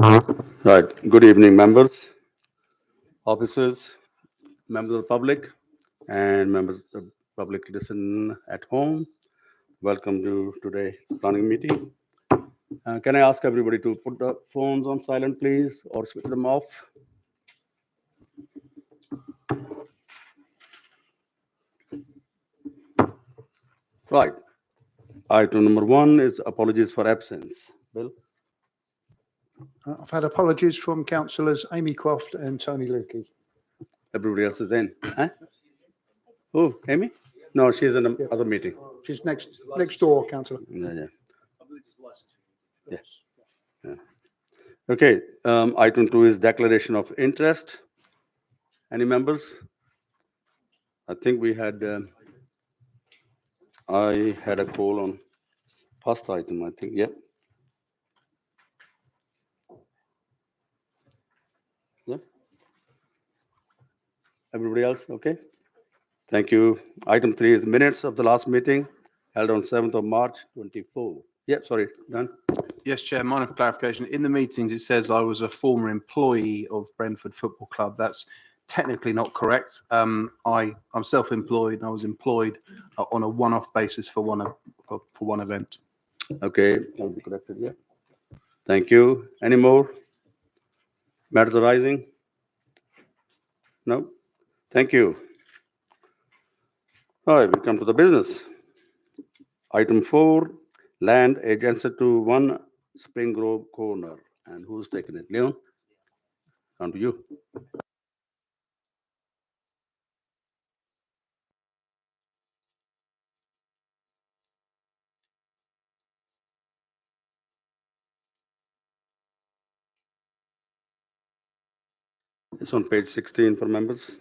Right. Good evening, members, officers, members of the public, and members of the public listen at home. Welcome to today's planning meeting. Can I ask everybody to put the phones on silent, please, or switch them off? Right. Item number one is apologies for absence. Bill? I've had apologies from councillors Amy Croft and Tony Lukey. Everybody else is in. Huh? Oh, Amy? No, she's in the other meeting. She's next door, councillor. Yeah. Okay. Item two is declaration of interest. Any members? I think we had. I had a call on first item, I think. Yeah. Yeah. Everybody else okay? Thank you. Item three is minutes of the last meeting held on 7th of March 24. Yeah, sorry, done. Yes, Chair, minor clarification. In the meetings, it says I was a former employee of Brentford Football Club. That's technically not correct. I'm self-employed, and I was employed on a one-off basis for one event. Okay, I'll be corrected. Yeah. Thank you. Any more matters arising? No? Thank you. All right, we come to the business. Item 4, land adjacent to 1 Spring Grove corner. And who's taking it? Leon? On to you. It's on page 16 for members.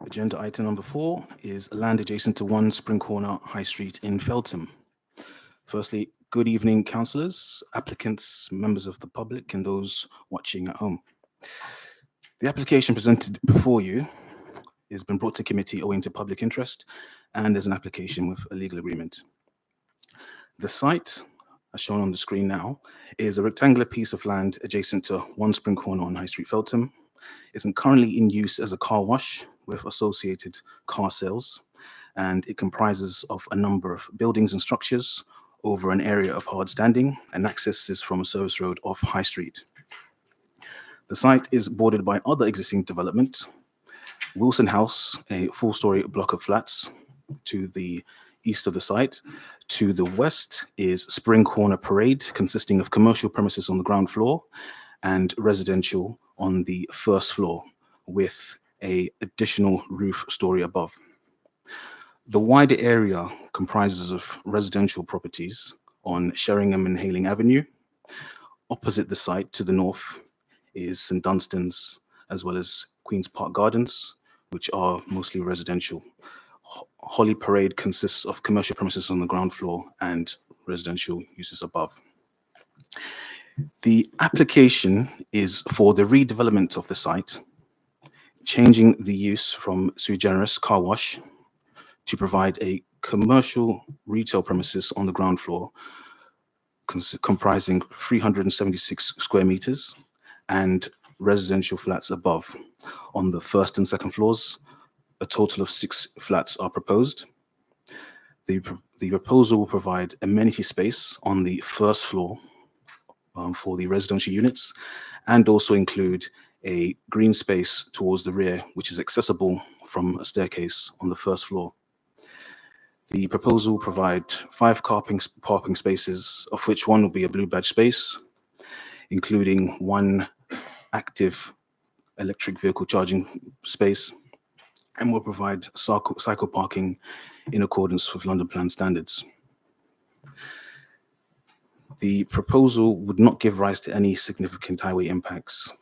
Agenda item number 4 is land adjacent to 1 Spring Corner High Street in Feltham. Firstly, good evening, councillors, applicants, members of the public, and those watching at home. The application presented before you has been brought to committee owing to public interest, and there's an application with a legal agreement. The site, as shown on the screen now, is a rectangular piece of land adjacent to 1 Spring Corner on High Street, Feltham. It's currently in use as a car wash with associated car sales, and it comprises of a number of buildings and structures over an area of hard standing, and access is from a service road off High Street. The site is bordered by other existing development, Wilson House, a 4-story block of flats to the east of the site. To the west is Spring Corner Parade, consisting of commercial premises on the ground floor and residential on the first floor, with an additional roof story above. The wider area comprises of residential properties on Sheringham and Hayling Avenue. Opposite the site to the north is St Dunstan's, as well as Queen's Park Gardens, which are mostly residential. Holly Parade consists of commercial premises on the ground floor and residential uses above. The application is for the redevelopment of the site, changing the use from sui generis car wash to provide a commercial retail premises on the ground floor comprising 376 square meters and residential flats above. On the first and second floors, a total of 6 flats are proposed. The proposal will provide amenity space on the first floor for the residential units, and also include a green space towards the rear, which is accessible from a staircase on the first floor. The proposal will provide 5 parking spaces, of which 1 will be a blue badge space, including 1 active electric vehicle charging space, and will provide cycle parking in accordance with London Plan standards. The proposal would not give rise to any significant highway impacts,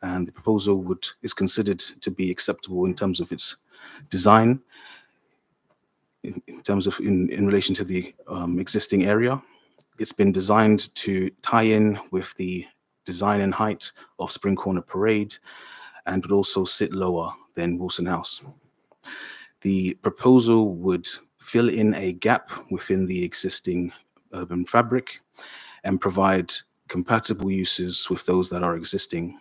and the proposal is considered to be acceptable in terms of its design. in terms of in relation to the existing area. It's been designed to tie in with the design and height of Spring Corner Parade and would also sit lower than Wilson House. The proposal would fill in a gap within the existing urban fabric and provide compatible uses with those that are existing.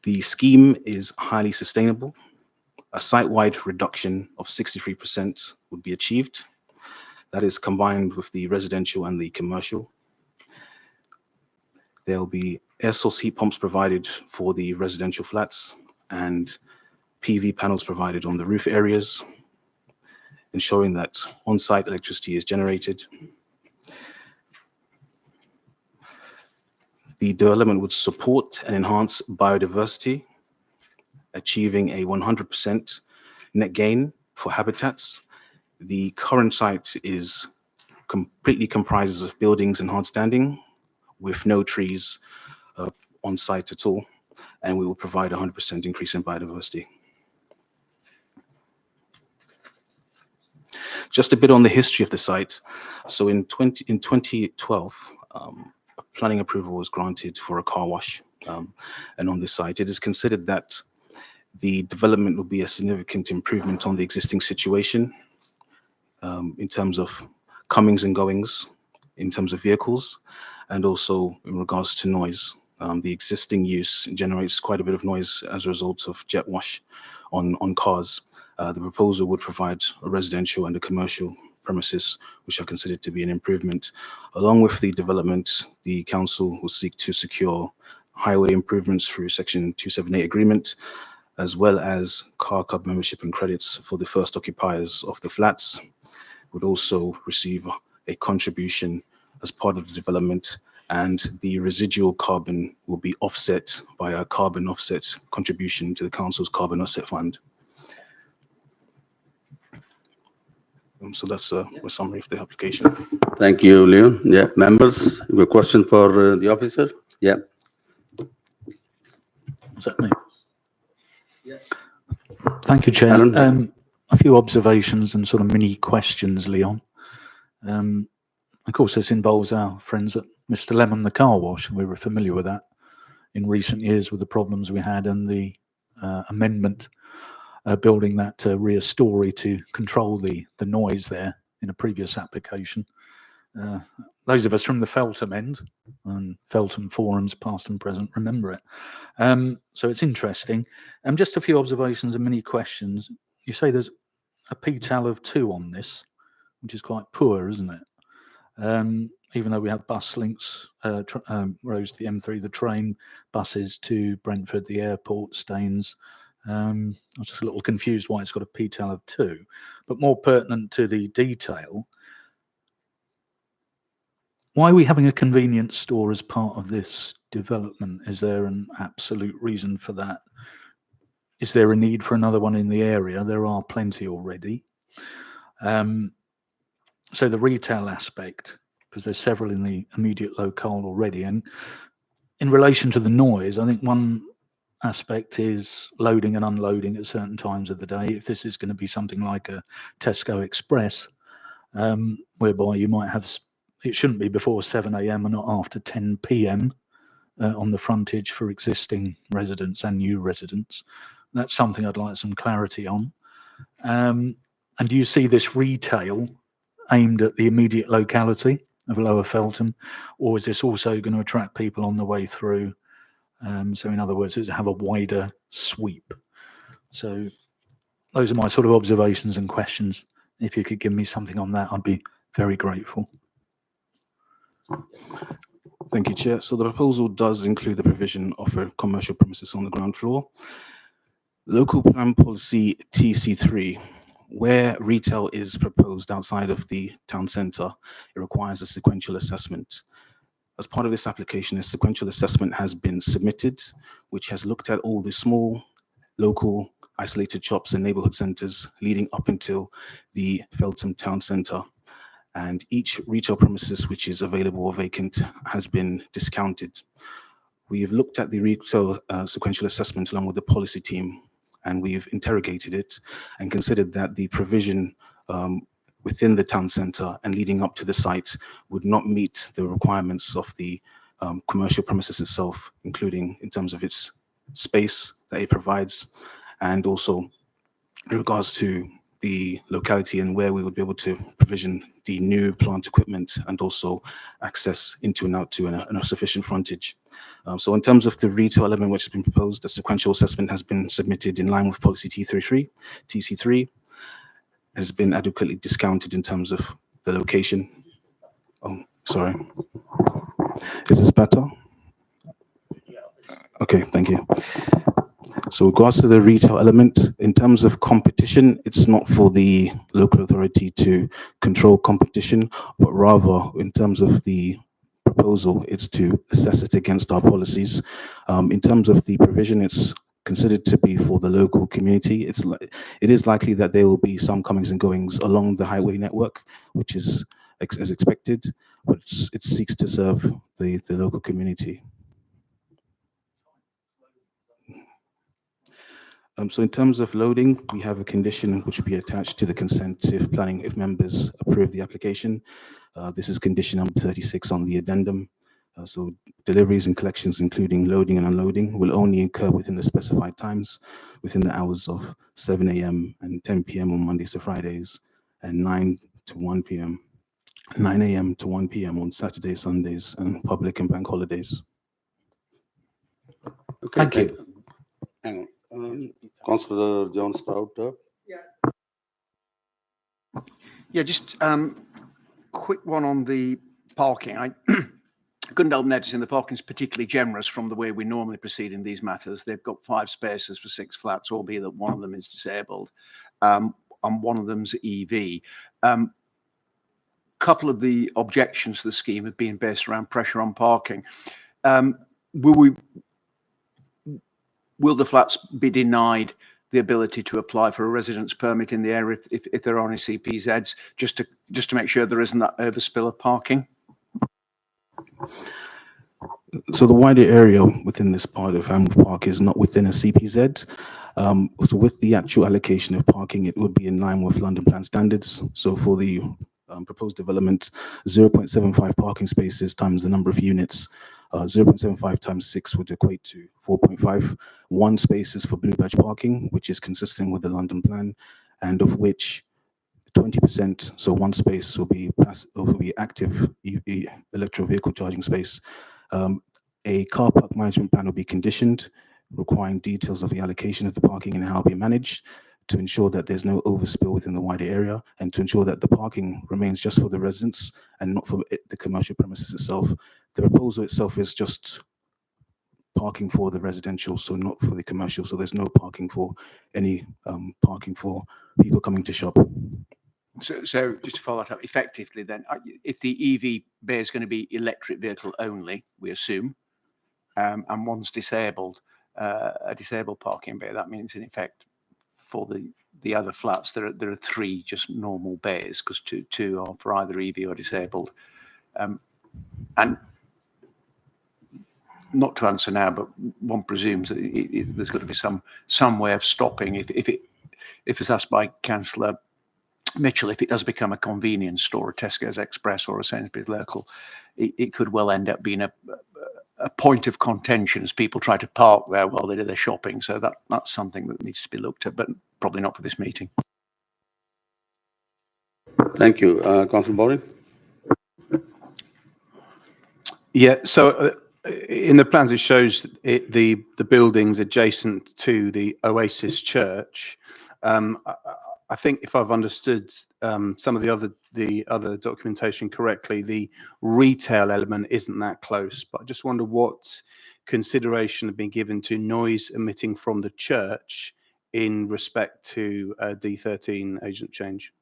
The scheme is highly sustainable. A site-wide reduction of 63% would be achieved. That is combined with the residential and the commercial. There'll be air source heat pumps provided for the residential flats and PV panels provided on the roof areas, ensuring that on-site electricity is generated. The development would support and enhance biodiversity, achieving a 100% net gain for habitats. The current site is completely comprises of buildings and hard standing with no trees on site at all, and we will provide 100% increase in biodiversity. Just a bit on the history of the site. So in 2012, planning approval was granted for a car wash, and on this site, it is considered that the development will be a significant improvement on the existing situation in terms of comings and goings, in terms of vehicles, and also in regards to noise. The existing use generates quite a bit of noise as a result of jet wash on cars. The proposal would provide a residential and a commercial premises, which are considered to be an improvement. Along with the development, the council will seek to secure highway improvements through Section 278 agreement, as well as car club membership and credits for the first occupiers of the flats. Would also receive a contribution as part of the development, and the residual carbon will be offset by a carbon offset contribution to the council's carbon offset fund. So that's a summary of the application. Thank you, Leon. Yeah, members, you have a question for the officer? Yeah. Is that me? Thank you, Chair. Alan? A few observations and sort of mini questions, Leon. Of course, this involves our friends at Mr. Lemon, the car wash. We were familiar with that in recent years with the problems we had and the amendment building that rear story to control the noise there in a previous application. Those of us from the Feltham end and Feltham forums, past and present, remember it. So it's interesting. Just a few observations and many questions. You say there's a PTAL of 2 on this, which is quite poor, isn't it? Even though we have bus links, roads to the M3, the train buses to Brentford, the airport, Staines. I was just a little confused why it's got a PTAL of 2, but more pertinent to the detail. Why are we having a convenience store as part of this development? Is there an absolute reason for that? Is there a need for another one in the area? There are plenty already. So the retail aspect, because there's several in the immediate locale already. And in relation to the noise, I think one aspect is loading and unloading at certain times of the day. If this is going to be something like a Tesco Express, whereby you might have, it shouldn't be before 7 AM and not after 10 PM on the frontage for existing residents and new residents. That's something I'd like some clarity on. And do you see this retail aimed at the immediate locality of Lower Feltham, or is this also going to attract people on the way through? So in other words, does it have a wider sweep? So those are my sort of observations and questions. If you could give me something on that, I'd be very grateful. Thank you, Chair. So the proposal does include the provision of a commercial premises on the ground floor. Local Plan Policy TC3, where retail is proposed outside of the town centre, it requires a sequential assessment. As part of this application, a sequential assessment has been submitted, which has looked at all the small, local, isolated shops and neighbourhood centres leading up until the Feltham town centre. And each retail premises which is available or vacant has been discounted. We have looked at the retail sequential assessment along with the policy team, and we've interrogated it and considered that the provision within the town centre and leading up to the site would not meet the requirements of the commercial premises itself, including in terms of its space that it provides, and also in regards to the locality and where we would be able to provision the new plant equipment and also access into and out to and a sufficient frontage. So in terms of the retail element which has been proposed, the sequential assessment has been submitted in line with policy T33, TC3, has been adequately discounted in terms of the location. Oh, sorry. Is this better? Okay, thank you. So with regards to the retail element, in terms of competition, it's not for the local authority to control competition, but rather in terms of the proposal, it's to assess it against our policies. In terms of the provision, it's considered to be for the local community. It is likely that there will be some comings and goings along the highway network, which is as expected, but it seeks to serve the local community. So in terms of loading, we have a condition which will be attached to the consent if planning, if members approve the application. This is condition number 36 on the addendum. So deliveries and collections, including loading and unloading, will only occur within the specified times, within the hours of 7 a.m. and 10 p.m. on Mondays to Fridays, and 9 to 1 p.m., 9 a.m. to 1 p.m. on Saturdays, Sundays, and public and bank holidays. Okay, Thank you. Hang on. Councillor John Stroud. Yeah, just quick one on the parking. I couldn't help noticing the parking is particularly generous from the way we normally proceed in these matters. They've got 5 spaces for 6 flats, albeit that one of them is disabled, and one of them's EV. Couple of the objections to the scheme have been based around pressure on parking. Will the flats be denied the ability to apply for a residence permit in the area if there are any CPZs, just to make sure there isn't that overspill of parking? So the wider area within this part of Hamworth Park is not within a CPZ. So with the actual allocation of parking, it would be in line with London Plan standards. So for the proposed development, 0.75 parking spaces times the number of units, 0.75 times 6 would equate to 4.5. 1 spaces for blue badge parking, which is consistent with the London Plan, and of which 20%, so 1 space will be active electric vehicle charging space. A car park management plan will be conditioned, requiring details of the allocation of the parking and how it will be managed to ensure that there's no overspill within the wider area, and to ensure that the parking remains just for the residents and not for the commercial premises itself. The proposal itself is just parking for the residential, so not for the commercial. So there's no parking for any parking for people coming to shop. So just to follow that up, effectively then, if the EV bay is going to be electric vehicle only, we assume, and one's disabled, a disabled parking bay, that means in effect for the other flats there are 3 just normal bays, because two are for either EV or disabled. And not to answer now, but one presumes that there's got to be some way of stopping if it's asked by Councillor Mitchell, if it does become a convenience store, a Tesco's Express or a Sainsbury's Local, it could well end up being a point of contention as people try to park there while they do their shopping. So that's something that needs to be looked at, but probably not for this meeting. Thank you. Councillor Bowring. Yeah, so in the plans it shows the buildings adjacent to the Oasis Church. I think if I've understood some of the other documentation correctly, the retail element isn't that close. But I just wonder what consideration have been given to noise emitting from the church in respect to D13 agent change.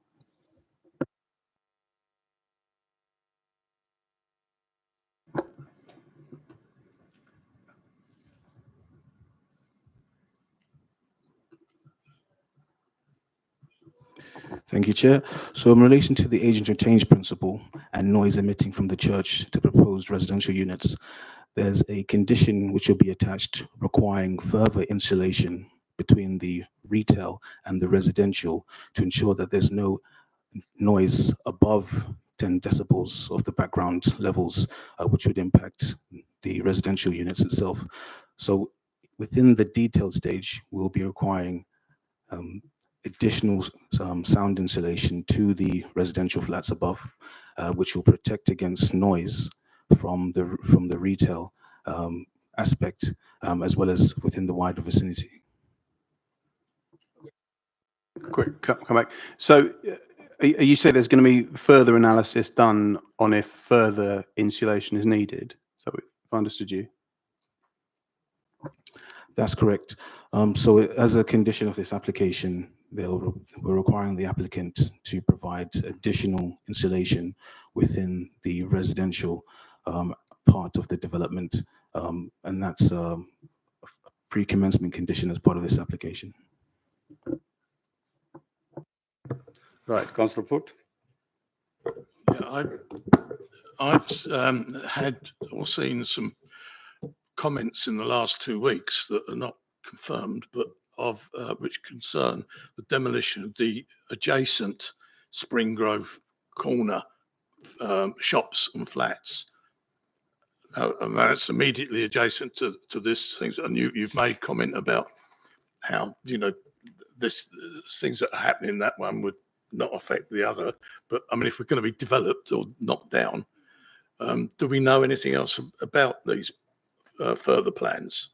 Thank you, Chair. So in relation to the agent of change principle and noise emitting from the church to proposed residential units, there's a condition which will be attached requiring further insulation between the retail and the residential to ensure that there's no noise above 10 decibels of the background levels, which would impact the residential units itself. So within the detailed stage, we'll be requiring additional sound insulation to the residential flats above, which will protect against noise from the retail aspect, as well as within the wider vicinity. Quick, come back. So you say there's going to be further analysis done on if further insulation is needed. So if I understood you. That's correct. So as a condition of this application, we're requiring the applicant to provide additional insulation within the residential part of the development, and that's a pre-commencement condition as part of this application. Right, Councillor Foot. Yeah, I've had or seen some comments in the last 2 weeks that are not confirmed, but of which concern the demolition of the adjacent Spring Grove corner shops and flats. And that's immediately adjacent to this things. And you've made comment about how, you know, this things that are happening in that one would not affect the other. But I mean, if we're going to be developed or knocked down, do we know anything else about these further plans?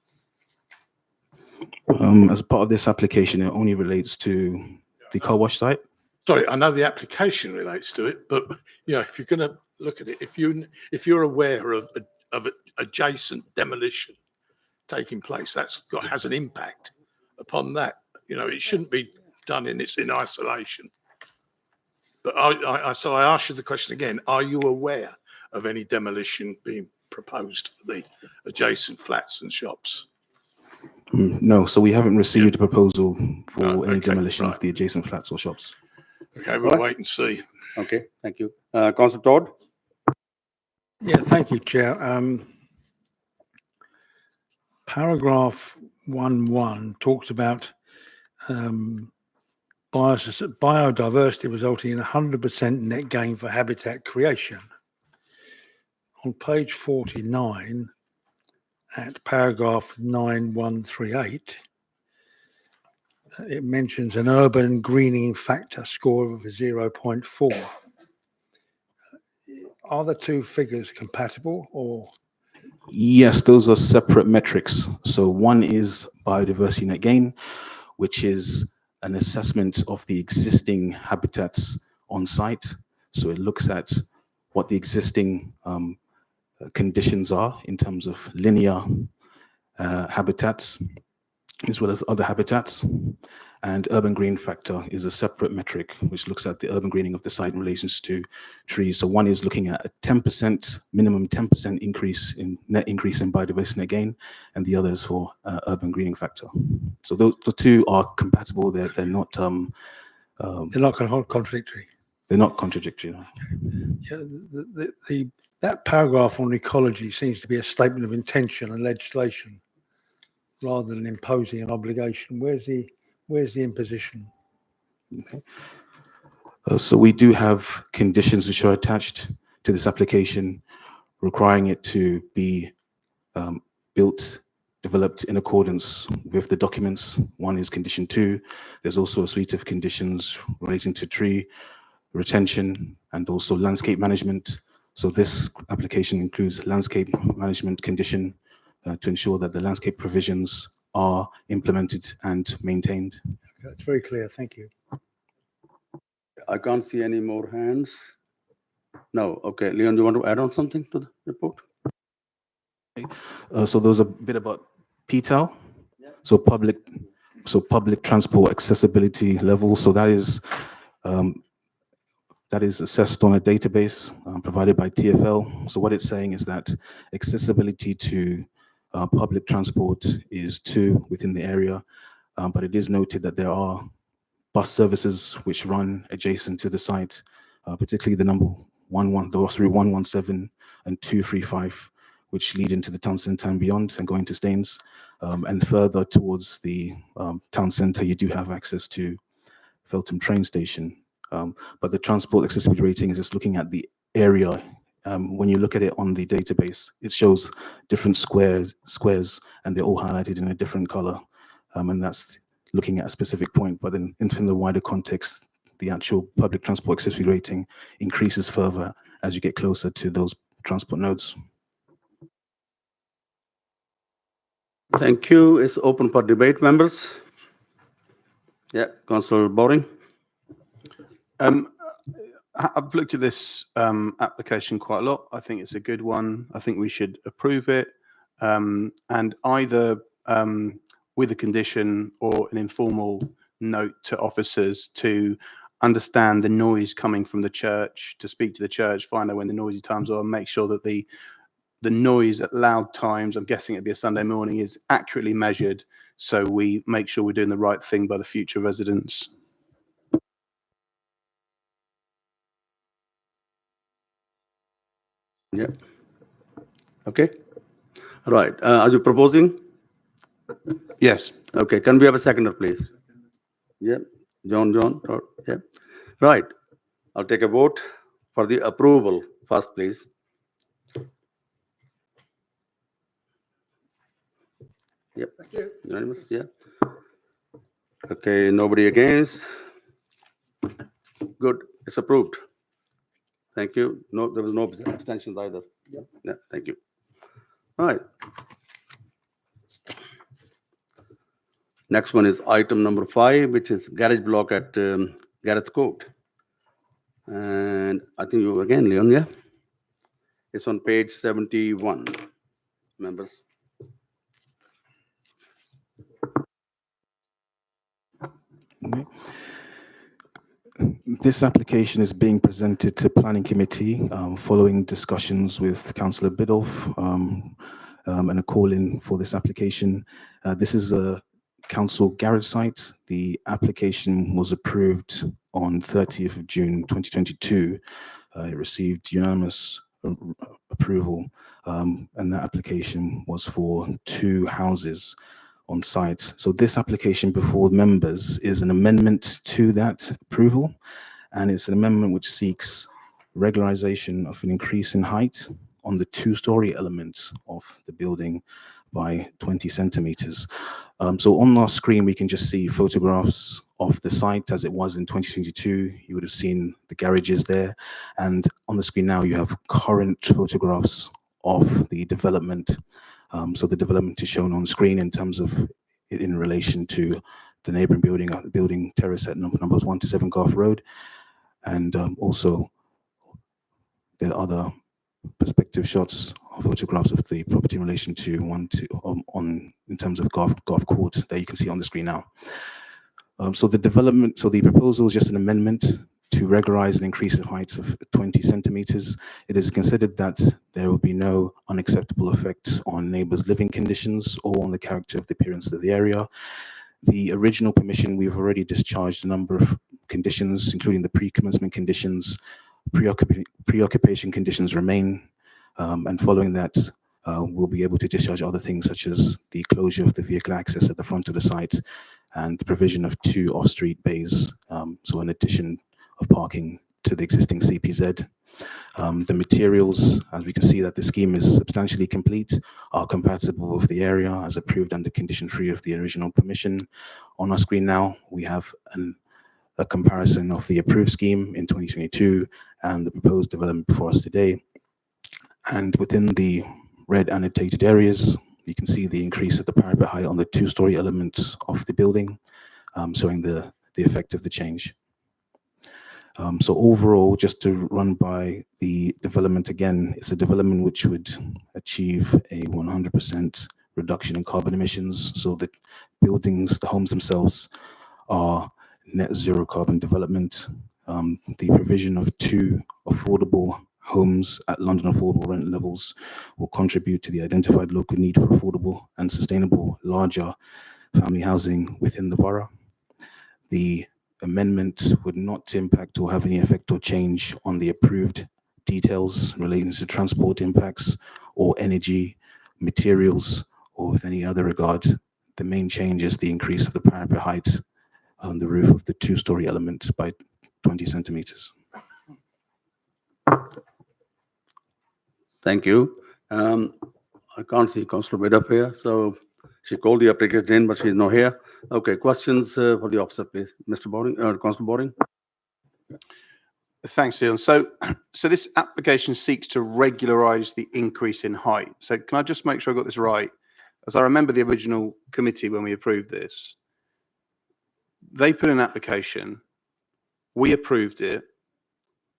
As part of this application, it only relates to the car wash site. Sorry, I know the application relates to it, but you know, if you're going to look at it, if you're aware of adjacent demolition taking place, has an impact upon that. You know, it shouldn't be done in isolation. But so I ask you the question again: are you aware of any demolition being proposed for the adjacent flats and shops? No, so we haven't received a proposal for any okay, demolition right. of the adjacent flats or shops. Okay, we'll Right. wait and see. Okay, thank you. Councillor Todd. Yeah, thank you, Chair. Paragraph 1.1 talks about biodiversity resulting in 100% net gain for habitat creation. On page 49, at paragraph 9138, it mentions an urban greening factor score of 0.4. Are the two figures compatible, or? Yes, those are separate metrics. So one is biodiversity net gain, which is an assessment of the existing habitats on site. So it looks at what the existing conditions are in terms of linear habitats, as well as other habitats. And urban green factor is a separate metric, which looks at the urban greening of the site in relation to trees. So one is looking at a 10%, minimum 10% increase in net increase in biodiversity net gain, and the other is for urban greening factor. So those, the two are compatible. They're not They're not going to contradictory. they're not contradictory. No. Yeah, that paragraph on ecology seems to be a statement of intention and legislation rather than imposing an obligation. Where's the imposition? Okay. So we do have conditions which are attached to this application, requiring it to be developed in accordance with the documents. One is condition 2. There's also a suite of conditions relating to tree retention and also landscape management. So this application includes landscape management condition to ensure that the landscape provisions are implemented and maintained. That's very clear. Thank you. I can't see any more hands. No, okay. Leon, do you want to add on something to the report? So there's a bit about PTAL, so public transport accessibility level. So that is assessed on a database provided by TfL. So what it's saying is that accessibility to public transport is 2 within the area, but it is noted that there are bus services which run adjacent to the site, particularly the number the Ross Route 117 and 235, which lead into the town centre and beyond and go into Staines. And further towards the town centre, you do have access to Feltham train station. But the transport accessibility rating is just looking at the area. When you look at it on the database, it shows different squares, and they're all highlighted in a different color. And that's looking at a specific point. But in the wider context, the actual public transport accessibility rating increases further as you get closer to those transport nodes. Thank you. It's open for debate, members. Yeah, Councillor Bowring. I've looked at this application quite a lot. I think it's a good one. I think we should approve it, and either with a condition or an informal note to officers to understand the noise coming from the church, to speak to the church, find out when the noisy times are, and make sure that the noise at loud times, I'm guessing it'd be a Sunday morning, is accurately measured, so we make sure we're doing the right thing by the future residents. Yeah. Okay. All right. Are you proposing? Yes. Okay. Can we have a seconder, please? Yeah. John. Yeah. Right. I'll take a vote for the approval first, please. Yep. Thank you. Unanimous. Yeah. Okay. Nobody against. Good. It's approved. Thank you. No, there was no abstentions either. Yeah. Thank you. All right. Next one is item number 5, which is garage block at Gareth Court. And I think you again, Leon, yeah? It's on page 71, members. Okay. This application is being presented to Planning Committee following discussions with Councillor Biddulph and a call-in for this application. This is a council garage site. The application was approved on 30th of June 2022. It received unanimous approval, and that application was for 2 houses on site. So this application before members is an amendment to that approval, and it's an amendment which seeks regularization of an increase in height on the 2-story element of the building by 20 centimeters. So on our screen, we can just see photographs of the site as it was in 2022. You would have seen the garages there. And on the screen now, you have current photographs of the development. So the development is shown on screen in terms of it in relation to the neighboring building terrace at numbers 1 to 7 Garth Road. And also there are other perspective shots or photographs of the property in relation to in terms of Garth Court that you can see on the screen now. So the proposal is just an amendment to regularize an increase in heights of 20 centimeters. It is considered that there will be no unacceptable effect on neighbors' living conditions or on the character of the appearance of the area. The original permission, we've already discharged a number of conditions, including the pre-commencement conditions. Preoccupation conditions remain, and following that, we'll be able to discharge other things such as the closure of the vehicle access at the front of the site and the provision of 2 off-street bays, so an addition of parking to the existing CPZ. The materials, as we can see that the scheme is substantially complete, are compatible with the area as approved under condition 3 of the original permission. On our screen now, we have a comparison of the approved scheme in 2022 and the proposed development before us today. And within the red annotated areas, you can see the increase of the parapet height on the 2-story element of the building, showing the effect of the change. So overall, just to run by the development again, it's a development which would achieve a 100% reduction in carbon emissions. So the buildings, the homes themselves are net zero carbon development. The provision of 2 affordable homes at London affordable rent levels will contribute to the identified local need for affordable and sustainable larger family housing within the borough. The amendment would not impact or have any effect or change on the approved details relating to transport impacts or energy, materials, or with any other regard. The main change is the increase of the parapet height on the roof of the two-story element by 20 centimeters. Thank you. I can't see Councillor Biddulph here, so she called the applicant in, but she's not here. Okay, questions for the officer, please. Mr. Boring, Councillor Boring? Thanks, Leon. So this application seeks to regularise the increase in height. So can I just make sure I got this right? As I remember the original committee when we approved this, they put in an application, we approved it,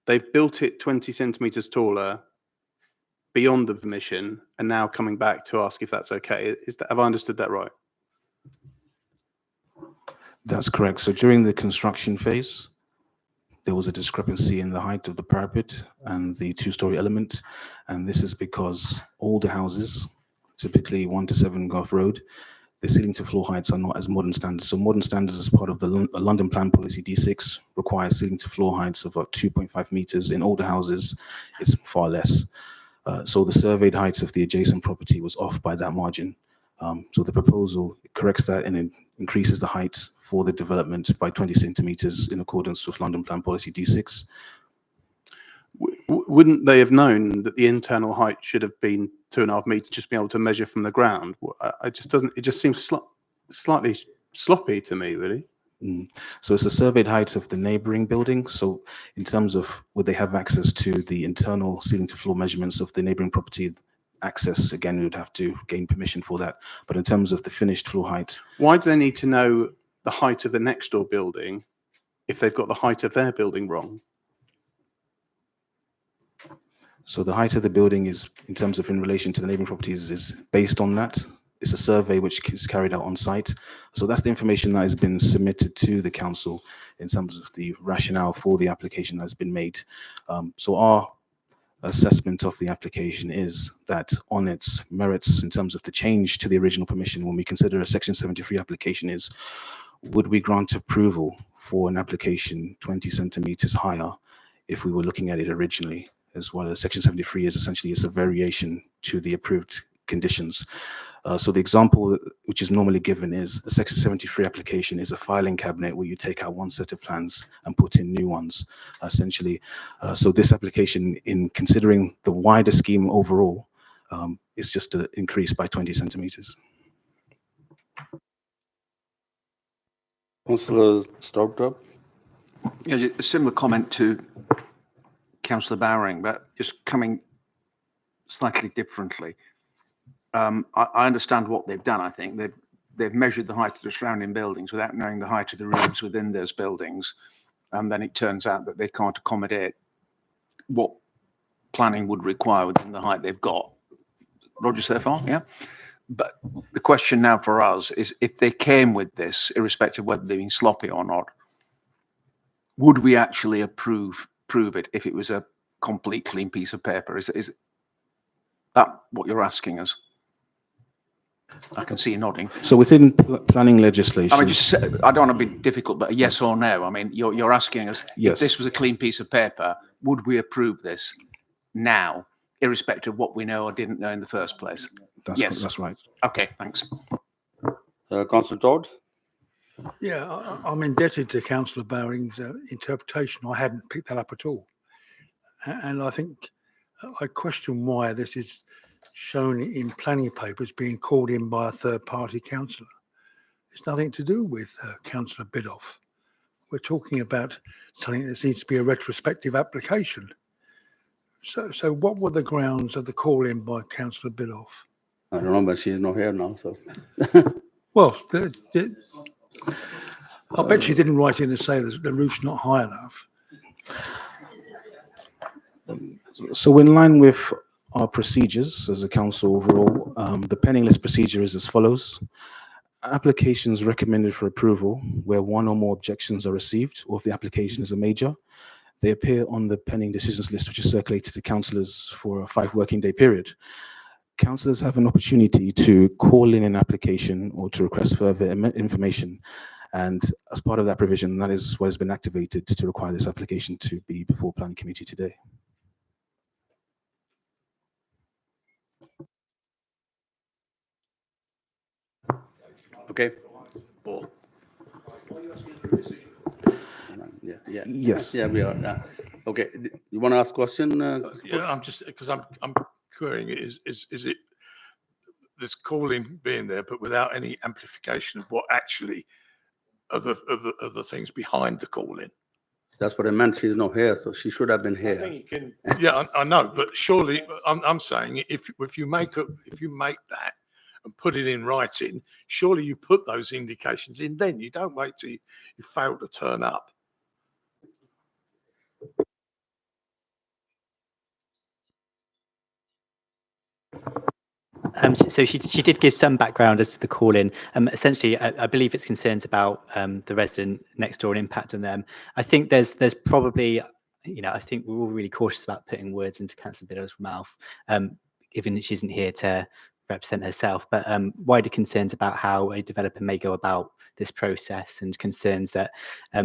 they've built it 20 centimetres taller beyond the permission, and now coming back to ask if that's okay. Have I understood that right? That's correct. So during the construction phase, there was a discrepancy in the height of the parapet and the two-story element. And this is because older houses, typically 1 to 7 Garth Road, the ceiling to floor heights are not as modern standards. So modern standards as part of the London Plan Policy D6 requires ceiling to floor heights of about 2.5 meters. In older houses, it's far less. So the surveyed height of the adjacent property was off by that margin. So the proposal corrects that and it increases the height for the development by 20 centimeters in accordance with London Plan Policy D6. Wouldn't they have known that the internal height should have been 2.5 meters, just be able to measure from the ground? It just seems slightly sloppy to me, really. So it's the surveyed height of the neighboring building. So in terms of would they have access to the internal ceiling to floor measurements of the neighboring property, access, again, we would have to gain permission for that. But in terms of the finished floor height. Why do they need to know the height of the next door building if they've got the height of their building wrong? So the height of the building is, in terms of in relation to the neighboring properties, is based on that. It's a survey which is carried out on site. So that's the information that has been submitted to the council in terms of the rationale for the application that's been made. So our assessment of the application is that on its merits in terms of the change to the original permission, when we consider a Section 73 application, is would we grant approval for an application 20 centimeters higher if we were looking at it originally, as well as Section 73 is essentially a variation to the approved conditions. So the example which is normally given is a Section 73 application is a filing cabinet where you take out one set of plans and put in new ones, essentially. So this application, in considering the wider scheme overall, is just an increase by 20 centimeters. Councillor Stoddart? Yeah, a similar comment to Councillor Bowring, but just coming slightly differently. I understand what they've done. I think they've measured the height of the surrounding buildings without knowing the height of the rooms within those buildings, and then it turns out that they can't accommodate what planning would require within the height they've got. Roger, so far, yeah. But the question now for us is, if they came with this, irrespective of whether they've been sloppy or not, would we actually approve it if it was a complete clean piece of paper? Is that what you're asking us? I can see you nodding. So within planning legislation, I mean, I don't want to be difficult, but a yes or no. I mean, you're asking us, yes, if this was a clean piece of paper, would we approve this now, irrespective of what we know or didn't know in the first place? Yes, that's right. Okay, thanks. Councillor Todd? Yeah, I'm indebted to Councillor Bowring's interpretation. I hadn't picked that up at all. And I think I question why this is shown in planning papers being called in by a third-party councillor. It's nothing to do with Councillor Biddulph. We're talking about something that needs to be a retrospective application. So what were the grounds of the call in by Councillor Biddulph? I don't know, but she's not here now, so. Well, I bet she didn't write in to say that the roof's not high enough. So in line with our procedures as a council overall, the pending list procedure is as follows. Applications recommended for approval where one or more objections are received, or if the application is a major, they appear on the pending decisions list, which is circulated to councillors for a 5 working day period. Councillors have an opportunity to call in an application or to request further information. And as part of that provision, that is what has been activated to require this application to be before planning committee today. Okay. Or Yeah. Yes. Yeah, we are. Okay. You want to ask question? yeah, I'm just because I'm querying it. Is it this calling being there, but without any amplification of what actually are the things behind the calling? That's what I meant. She's not here, so she should have been I here. think you can. Yeah, I know, but surely I'm saying if you make that and put it in writing, surely you put those indications in. Then you don't wait till you fail to turn up. So she did give some background as to the call-in. Essentially, I believe it's concerns about the resident next door and impact on them. I think there's probably, I think we're all really cautious about putting words into Councillor Biddle's mouth, given that she isn't here to represent herself. But wider concerns about how a developer may go about this process, and concerns that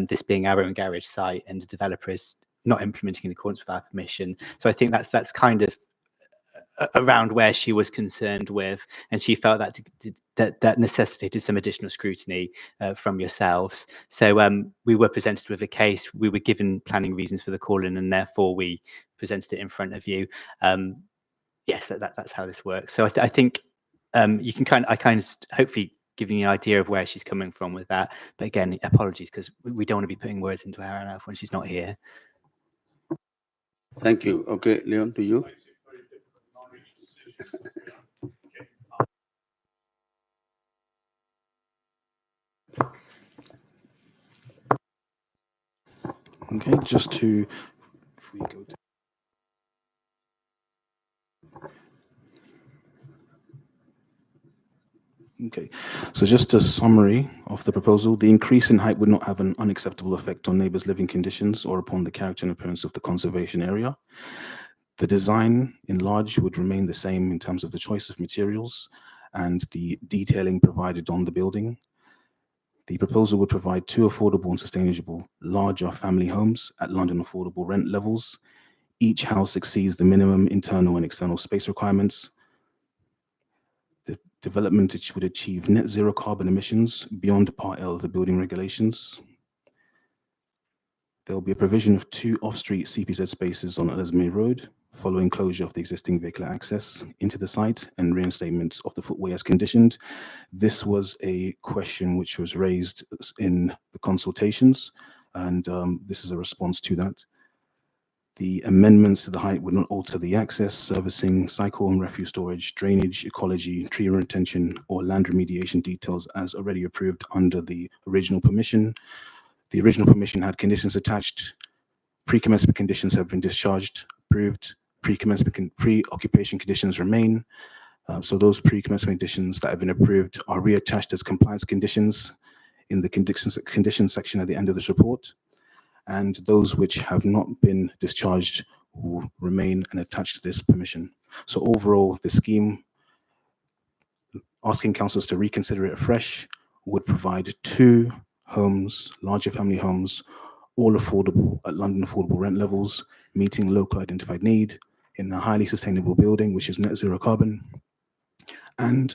this being our own garage site and the developer is not implementing in accordance with our permission. So I think that's kind of around where she was concerned with, and she felt that necessitated some additional scrutiny from yourselves. So we were presented with a case, we were given planning reasons for the call-in, and therefore we presented it in front of you. Yes, that's how this works. So I think you can hopefully giving you an idea of where she's coming from with that. But again, apologies, because we don't want to be putting words into her mouth when she's not here. Thank you. Okay, Leon, to you. Okay, just to, if we go to, okay, so just a summary of the proposal. The increase in height would not have an unacceptable effect on neighbors' living conditions or upon the character and appearance of the conservation area. The design in large would remain the same in terms of the choice of materials and the detailing provided on the building. The proposal would provide 2 affordable and sustainable larger family homes at London affordable rent levels. Each house exceeds the minimum internal and external space requirements. The development would achieve net zero carbon emissions beyond Part L of the building regulations. There will be a provision of 2 off-street CPZ spaces on Ellesmere Road, following closure of the existing vehicular access into the site and reinstatement of the footway as conditioned. This was a question which was raised in the consultations, and this is a response to that. The amendments to the height would not alter the access, servicing, cycle and refuse storage, drainage, ecology, tree retention, or land remediation details as already approved under the original permission. The original permission had conditions attached. Pre-commencement conditions have been discharged, approved. Pre-occupation conditions remain. So those pre-commencement conditions that have been approved are reattached as compliance conditions in the conditions section at the end of this report. And those which have not been discharged will remain and attached to this permission. So overall, the scheme, asking councils to reconsider it afresh, would provide 2 homes, larger family homes, all affordable at London affordable rent levels, meeting local identified need in a highly sustainable building, which is net zero carbon. And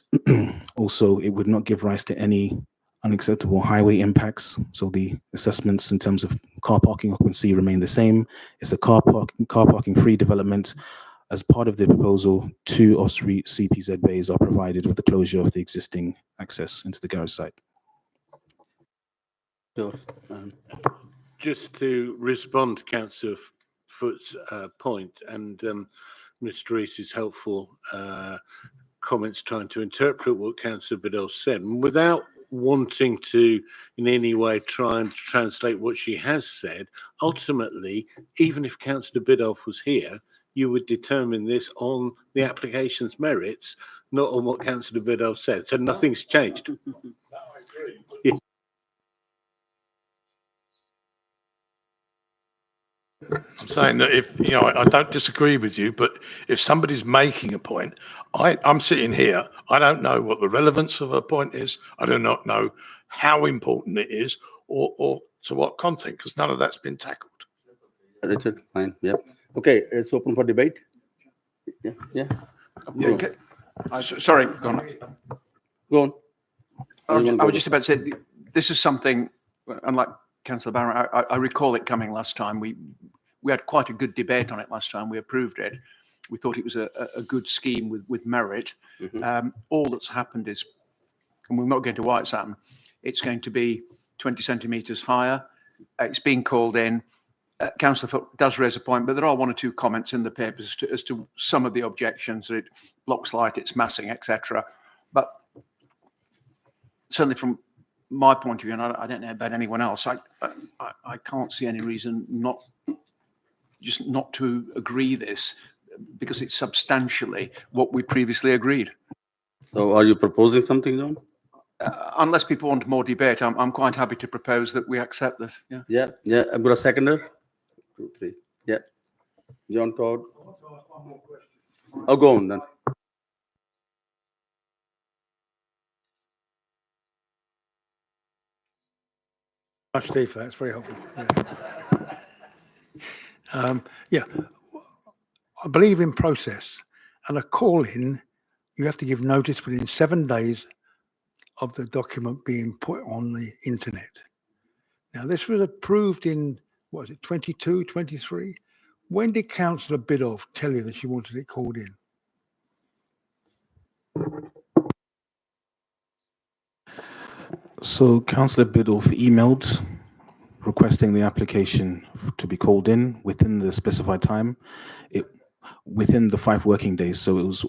also it would not give rise to any unacceptable highway impacts. So the assessments in terms of car parking occupancy remain the same. It's a car parking free development. As part of the proposal, 2 off-street CPZ bays are provided with the closure of the existing access into the garage site. Sure. Just to respond to Councillor Foot's point, and Mr. Reese's helpful comments trying to interpret what Councillor Biddle said, without wanting to in any way try and translate what she has said, ultimately, even if Councillor Biddulph was here, you would determine this on the application's merits, not on what Councillor Biddulph said. So nothing's changed. I'm saying that if, I don't disagree with you, but if somebody's making a point, I'm sitting here, I don't know what the relevance of a point is. I do not know how important it is or to what content, because none of that's been tackled. Richard, fine. Yep. Okay, it's open for debate. Yeah. Yeah, sorry, go on. Go on. I was, Anyone I go was to- just about to say, this is something, unlike Councillor Barron, I recall it coming last time. We had quite a good debate on it last time. We approved it. We thought it was a good scheme with merit. Mhm. All that's happened is, and we'll not get into why it's happened, it's going to be 20 centimetres higher. It's being called in. Councillor Foot does raise a point, but there are one or two comments in the papers as to some of the objections. That it blocks light, it's massing, etc. But certainly from my point of view, and I don't know about anyone else, I can't see any reason not to agree this, because it's substantially what we previously agreed. So are you proposing something, John? Unless people want more debate, I'm quite happy to propose that we accept this. Yeah. Yeah, I've got a seconder. 2, 3. Yeah. John Todd. Oh, go on then. Much, Steve, for that. That's very helpful. Yeah. I believe in process, and a call-in, you have to give notice within 7 days of the document being put on the internet. Now, this was approved in, what was it, 22, 23? When did Councillor Biddulph tell you that she wanted it called in? So Councillor Biddulph emailed requesting the application to be called in within the specified time, within the 5 working days. So it was,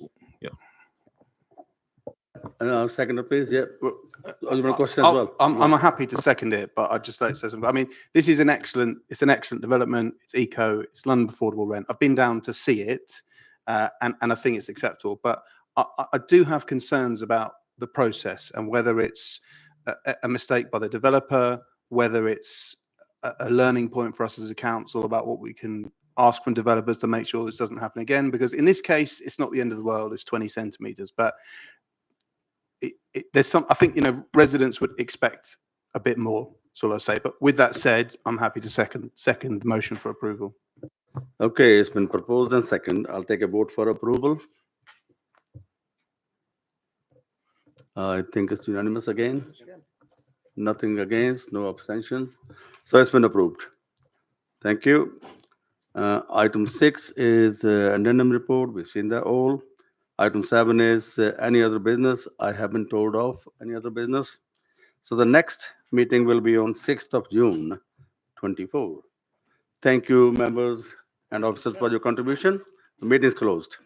Seconder, please. Yeah. Oh, you want a question as well? I'm happy to second it, but I'd just like to say something. I mean, this is it's an excellent development. It's eco, it's London affordable rent. I've been down to see it, and I think it's acceptable. But I do have concerns about the process and whether it's a mistake by the developer, whether it's a learning point for us as a council about what we can ask from developers to make sure this doesn't happen again. Because in this case, it's not the end of the world. It's 20 centimeters, but there's some, I think, residents would expect a bit more, so I'll say. But with that said, I'm happy to second the motion for approval. Okay, it's been proposed and second. I'll take a vote for approval. I think it's unanimous again. Nothing against, no abstentions. So it's been approved. Thank you. Item 6 is addendum report. We've seen that all. Item 7 is any other business. I haven't told of any other business. So the next meeting will be on 6th of June, 24. Thank you, members and officers, for your contribution. The meeting is closed.